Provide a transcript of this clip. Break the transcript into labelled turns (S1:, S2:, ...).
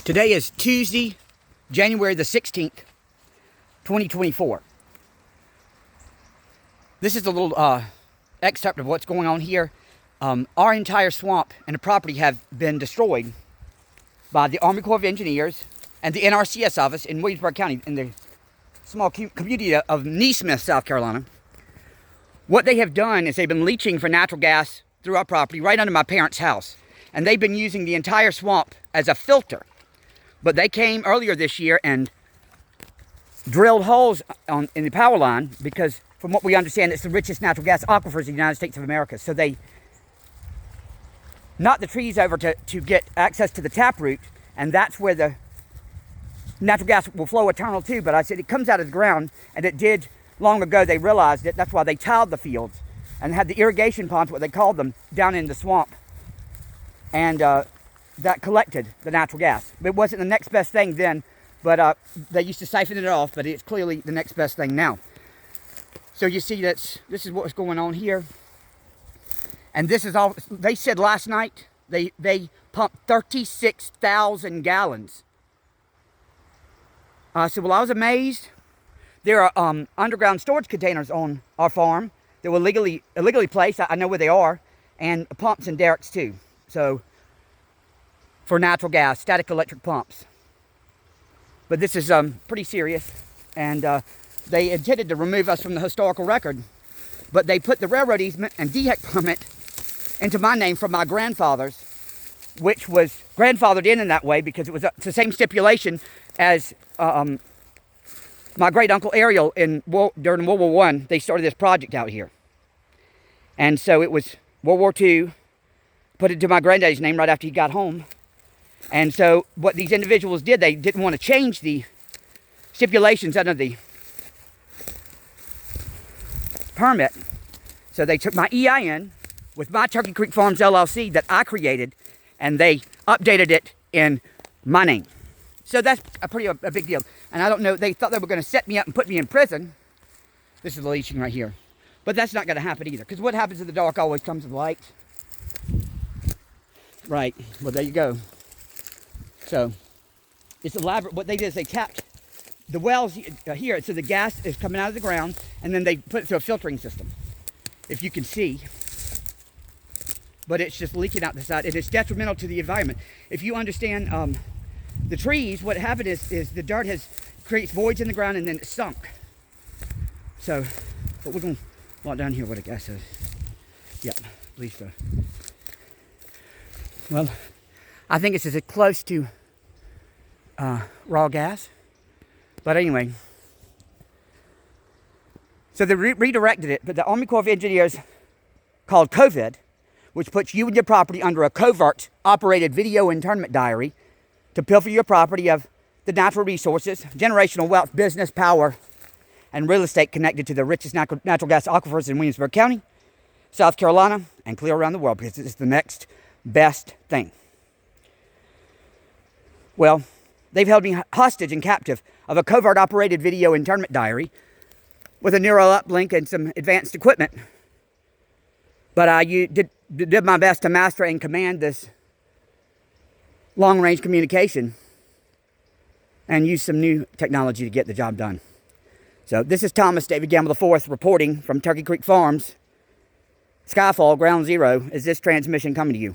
S1: Today is Tuesday, January the 16th, 2024. This is a little excerpt of what's going on here. Our entire swamp and the property have been destroyed by the Army Corps of Engineers and the NRCS office in Williamsburg County in the small community of Neesmith, South Carolina. What they have done is they've been leaching for natural gas through our property right under my parents' house. And they've been using the entire swamp as a filter. But they came earlier this year and drilled holes in the power line because, from what we understand, it's the richest natural gas aquifers in the United States of America. So they knocked the trees over to get access to the taproot, and that's where the natural gas will flow eternal too. But I said it comes out of the ground, and it did long ago. They realized it. That's why they tiled the fields and had the irrigation ponds, what they called them, down in the swamp. And that collected the natural gas. It wasn't the next best thing then, but they used to siphon it off, but it's clearly the next best thing now. So you see this is what's going on here. And this is all, they said last night, they pumped 36,000 gallons. I said, well, I was amazed. There are underground storage containers on our farm that were illegally placed. I know where they are. And pumps and derricks too. So, for natural gas, static electric pumps. But this is pretty serious, and they intended to remove us from the historical record, but they put the railroad easement and DHEC permit into my name from my grandfather's, which was grandfathered in that way because it was the same stipulation as my great uncle Ariel during World War I. They started this project out here, and so it was World War II. Put it to my granddaddy's name right after he got home. And so what these individuals did, they didn't want to change the stipulations under the permit. So they took my EIN with my Turkey Creek Farms LLC that I created, and they updated it in my name. So that's a big deal. And I don't know, they thought they were going to set me up and put me in prison. This is the leaching right here. But that's not going to happen either, because what happens in the dark always comes to the light. Right, well there you go. So, it's elaborate. What they did is they tapped the wells here, so the gas is coming out of the ground, and then they put it through a filtering system, if you can see. But it's just leaking out the side, and it's detrimental to the environment. If you understand the trees, what happened is the dirt creates voids in the ground, and then it's sunk. So, but we're going to walk down here what the gas says. Yep, I believe so. Well, I think it's as close to raw gas. But anyway. So they redirected it. But the Army Corps of Engineers called COVID, which puts you and your property under a covert operated video internment diary to pilfer your property of the natural resources, generational wealth, business, power, and real estate connected to the richest natural gas aquifers in Williamsburg County, South Carolina, and clear around the world, because it's the next best thing. Well, they've held me hostage and captive of a covert operated video internment diary with a neural uplink and some advanced equipment. But I did my best to master and command this long-range communication and use some new technology to get the job done. So this is Thomas David Gamble IV reporting from Turkey Creek Farms. Skyfall, Ground Zero, is this transmission coming to you.